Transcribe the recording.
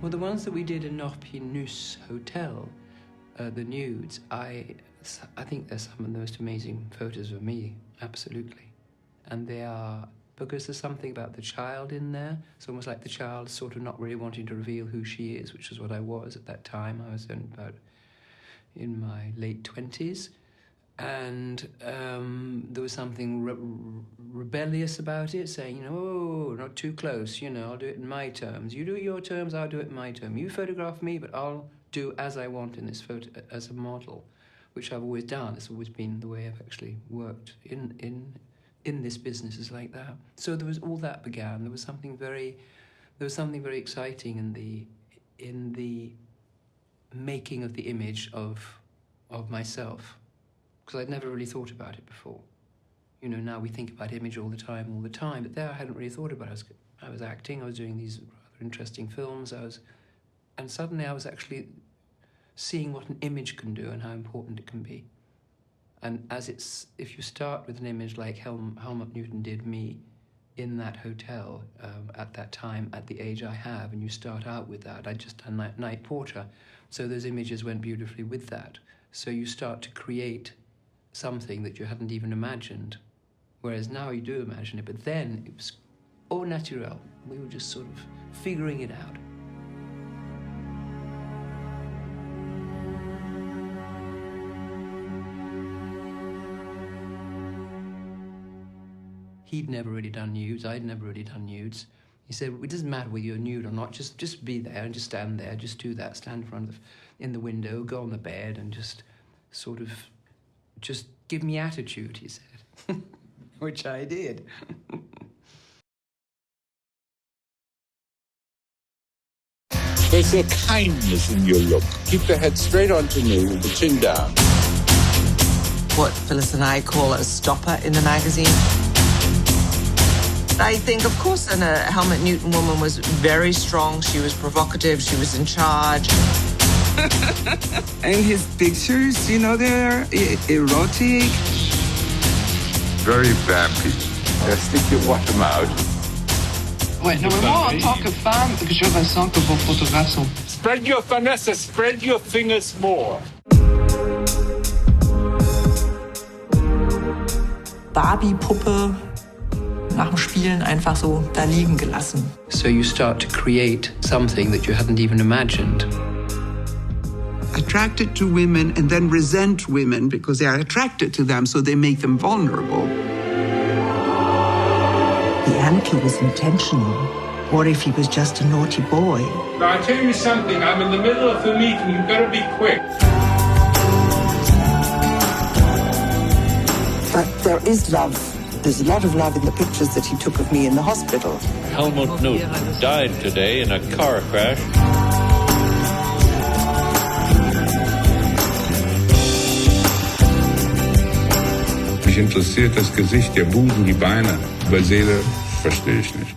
Well, the ones that we did in Norpinus Hotel, the nudes, I think they're some of the most amazing photos of me, absolutely. And they are, because there's something about the child in there. It's almost like the child sort of not really wanting to reveal who she is, which is what I was at that time. I was in my late 20s. And there was something rebellious about it, saying, oh, not too close, I'll do it in my terms. You do it your terms, I'll do it in my terms. You photograph me, but I'll do as I want in this photo as a model, which I've always done. It's always been the way I've actually worked in this business, is like that. So there was all that began. There was something very exciting in the making of the image of myself. Because I'd never really thought about it before. Now we think about image all the time, but there I hadn't really thought about it. I was acting, I was doing these rather interesting films, and suddenly I was actually seeing what an image can do and how important it can be. And if you start with an image like Helmut Newton did me in that hotel at that time, at the age I have, and you start out with that, I'd just done that Night Porter, so those images went beautifully with that. So you start to create something that you hadn't even imagined. Whereas now you do imagine it, but then it was au naturel. We were just sort of figuring it out. He'd never really done nudes, I'd never really done nudes. He said, it doesn't matter whether you're nude or not, just be there and just stand there, just do that, stand in the window, go on the bed and just sort of, just give me attitude, he said, which I did. There's a kindness in your look. Keep the head straight on to me with the chin down. What Phyllis and I call a stopper in the magazine. I think, of course, a Helmut Newton woman was very strong. She was provocative. She was in charge. And his pictures, they're erotic. Very vampy. Stick your bottom out. Ouais, normalement, en tant que femme, je ressens que vos photographes sont... Spread your, Vanessa, spread your fingers more. Barbie-Puppe nach dem Spielen einfach so da liegen gelassen. So you start to create something that you hadn't even imagined. Attracted to women and then resent women because they are attracted to them, so they make them vulnerable. The anti was intentional, or if he was just a naughty boy. Now, I tell you something, I'm in the middle of the meeting, you better be quick. But there is love. There's a lot of love in the pictures that he took of me in the hospital. Helmut Newton died today in a car crash. Mich interessiert das Gesicht, der Busen, die Beine, aber Seele verstehe ich nicht.